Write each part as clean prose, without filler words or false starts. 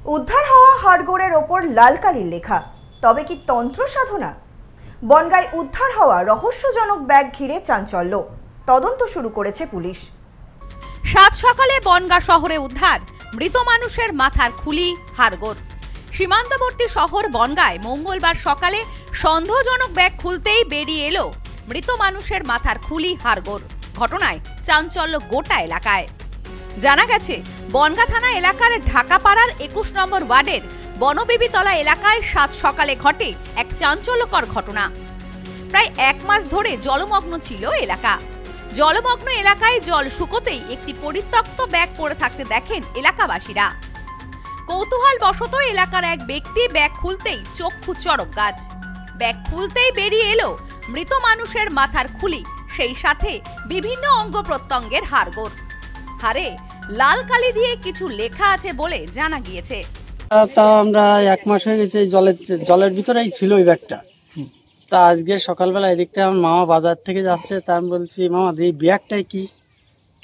উদ্ধার হওয়া হাড়গোড়ের ওপর লাল কালির লেখা, তবে কি তন্ত্র সাধনা? বনগাঁয় উদ্ধার হওয়া রহস্যজনক ব্যাগ ঘিরে চাঞ্চল্য, তদন্ত শুরু করেছে পুলিশ। সাত সকালে বনগাঁ শহরে উদ্ধার মৃত মানুষের মাথার খুলি, হাড়গোড়। সীমান্তবর্তী শহর বনগাঁয় মঙ্গলবার সকালে সন্দেহজনক ব্যাগ খুলতেই বেরিয়ে এলো মৃত মানুষের মাথার খুলি, হাড়গোড়। ঘটনায় চাঞ্চল্য গোটা এলাকায়। জানা গেছে, বনগাঁ থানা এলাকার ঢাকাপাড়ার 21 নম্বর ওয়ার্ডের বনবিবিতলা এলাকায় সাত সকালে ঘটে এক চাঞ্চল্যকর ঘটনা। প্রায় এক মাস ধরে জলমগ্ন ছিল এলাকা। জলমগ্ন এলাকায় জল শুকোতেই একটি পরিত্যক্ত ব্যাগ পড়ে থাকতে দেখেন এলাকাবাসীরা। কৌতূহল বশত এলাকার এক ব্যক্তি ব্যাগ খুলতেই চক্ষু চড়ক গাছ। ব্যাগ খুলতেই বেরিয়ে এলো মৃত মানুষের মাথার খুলি, সেই সাথে বিভিন্ন অঙ্গ প্রত্যঙ্গের হাড়গোড়। হারে লাল কালি দিয়ে কিছু লেখা আছে বলে জানা গিয়েছে। তা আমরা এক মাস হয়ে গেছে জলের ভিতরেই ছিল ওই ব্যাগটা। তা আজকে সকালবেলা এদিকটা আমার মামা বাজার থেকে যাচ্ছে, তা আমি বলছি, মামা এই ব্যাগটাই কি?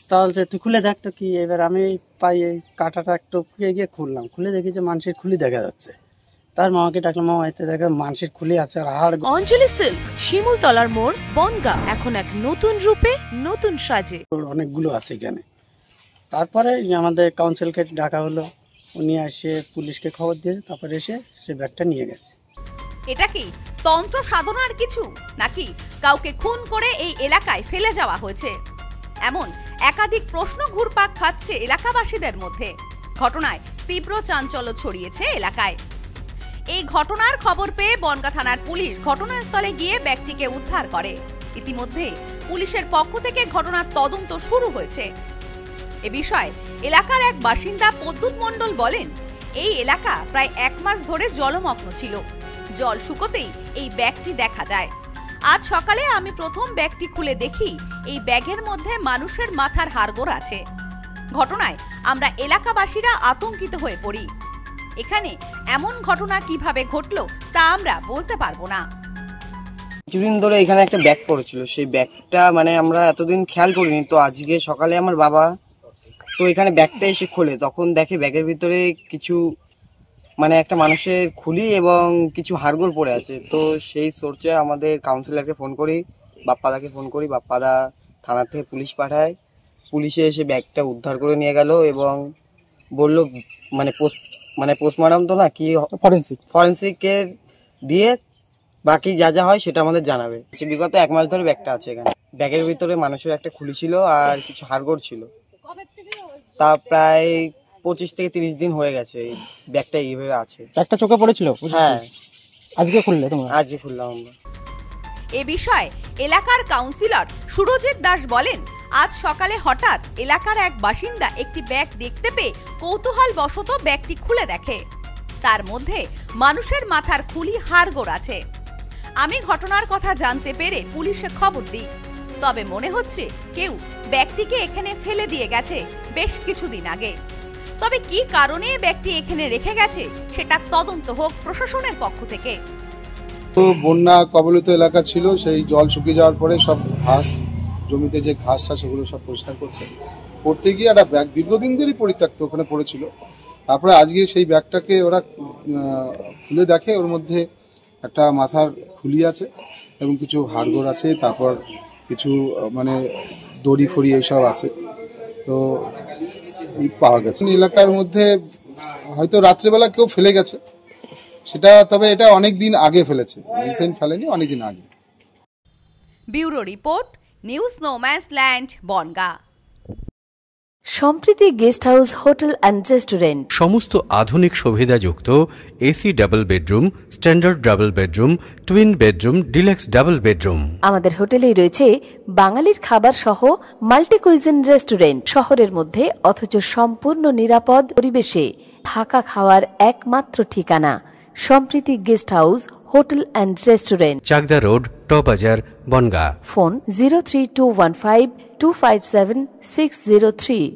তাহলে তুই খুলে দেখ তো কি। এবার আমি পাই এই কাঁটাটা একটু ফুয়ে গিয়ে খুললাম, খুলে দেখি যে মানুষের খুলি দেখা যাচ্ছে। তার মামাকে ডাকলাম, মামা এতে দেখা মানুষের খুলি আছে। আর অঞ্জলি সিল্ক, শিমুলতলার মোড়, বনগাঁ, এখন এক নতুন রূপে, নতুন সাজে। অনেকগুলো আছে এখানে। তারপরে আমাদের কাউন্সিলকে ডাকা হলো, উনি এসে পুলিশকে খবর দিয়েছে, তারপরে এসে সে ব্যাগটা নিয়ে গেছে। এটা কি তন্ত্র সাধনার কিছু, নাকি কাউকে খুন করে এই এলাকায় ফেলে যাওয়া হয়েছে? এমন একাধিক প্রশ্ন ঘুরপাক খাচ্ছে এলাকাবাসীদের মধ্যে। ঘটনায় তীব্র চাঞ্চল্য ছড়িয়েছে এলাকায়। এই ঘটনার খবর পেয়ে বনগাঁ থানার পুলিশ ঘটনাস্থলে গিয়ে ব্যাগটিকে উদ্ধার করে। ইতিমধ্যে পুলিশের পক্ষ থেকে ঘটনার তদন্ত শুরু হয়েছে। এ বিষয়ে এলাকার এক বাসিন্দা পদ্মুৎ মণ্ডল বলেন, এই এলাকা প্রায় এক মাস ধরে জলমগ্ন ছিল। জল শুকোতেই এই ব্যাগটি দেখা যায়। আজ সকালে আমি প্রথম ব্যাগটি খুলে দেখি এই ব্যাগের মধ্যে মানুষের মাথার হাড়গোড় আছে। ঘটনায় আমরা এলাকাবাসীরা আতঙ্কিত হয়ে পড়ি। এখানে এমন ঘটনা কিভাবে ঘটলো তা আমরা বলতে পারবো না। কিছুদিন ধরে এখানে একটা ব্যাগ পড়েছিল, সেই ব্যাগটা মানে আমরা এতদিন খেয়াল করিনি। তো আজকে সকালে আমার বাবা তো এখানে ব্যাগটা এসে খোলে, তখন দেখে ব্যাগের ভিতরে কিছু মানে একটা মানুষের খুলি এবং কিছু হাড়গোড় পড়ে আছে। তো সেই সোর্সে আমাদের কাউন্সিলরকে ফোন করি, বাপ্পাদাকে ফোন করি। বাপ্পাদা থানা থেকে পুলিশ পাঠায়। পুলিশে এসে ব্যাগটা উদ্ধার করে নিয়ে গেল এবং বলল মানে পোস্টমর্টম তো না, কি ফরেন্সিকের দিয়ে বাকি যা যা হয় সেটা আমাদের জানাবে। বিগত এক মাস ধরে ব্যাগটা আছে এখানে। ব্যাগের ভিতরে মানুষের একটা খুলি ছিল আর কিছু হাড়গোড় ছিল। তা প্রায় 25 থেকে 30 দিন হয়ে গেছে এই ব্যাগটা এইভাবে আছে। একটা চোখে পড়েছিল? হ্যাঁ, আজকে খুললে তোমরা? আজকে খুললাম আমরা। এ বিষয়ে এলাকার কাউন্সিলর সুরজিৎ দাস বলেন, আজ সকালে হঠাৎ এলাকার এক বাসিন্দা একটি ব্যাগ দেখতে পেয়ে কৌতূহল বশত ব্যাগটি খুলে দেখে। তার মধ্যে মানুষের মাথার খুলি, হাড়গোড় আছে। আমি ঘটনার কথা জানতে পেরে পুলিশে খবর দিই। তবে মনে হচ্ছে কেউ ব্যাগটিকে এখানে ফেলে দিয়ে গেছে বেশ কিছুদিন আগে। তবে কি কারণে ব্যাগটি এখানে রেখে গেছে সেটা তদন্ত হোক প্রশাসনের পক্ষ থেকে। তো বন্যা কবলিত এলাকা ছিল, সেই জল শুকিয়ে যাওয়ার পরে সব ঘাস, জমিতে যে ঘাসটা সেগুলো সব পরিষ্কার করতে গিয়ে একটা ব্যাগ দীর্ঘদিন ধরেই পরিত্যক্ত ওখানে পড়েছিল। তারপরে আজকে সেই ব্যাগটাকে ওরা খুলে দেখে, ওর মধ্যে একটা মাথার খুলি আছে এবং কিছু হাড়গোড় আছে, তারপর কিছু মানে দড়ি ফড়ি এইসব আছে। তো এই পাওয়া গেছে এলাকার মধ্যে, হয়তো রাত্রেবেলা কেউ ফেলে গেছে সেটা, তবে এটা অনেক দিন আগে ফেলেছে, রিসেন্ট ফেলেনি, অনেকদিন আগে। Bureau report, news no man's land, Bongaon. Sampriti guest house, hotel and restaurant. সমস্ত আধুনিক সুবিধাযুক্ত AC double bedroom, standard double bedroom, twin bedroom, deluxe double bedroom. আমাদের হোটেলেই রয়েছে বাঙালির খাবার সহ মাল্টি কুইজিন রেস্টুরেন্ট। শহরের মধ্যে অথচ সম্পূর্ণ নিরাপদ পরিবেশে থাকা খাওয়ার একমাত্র ঠিকানা Sampriti guest house, hotel and restaurant, Chakdah road, টবাজার, বনগাঁ। ফোন 03215257603।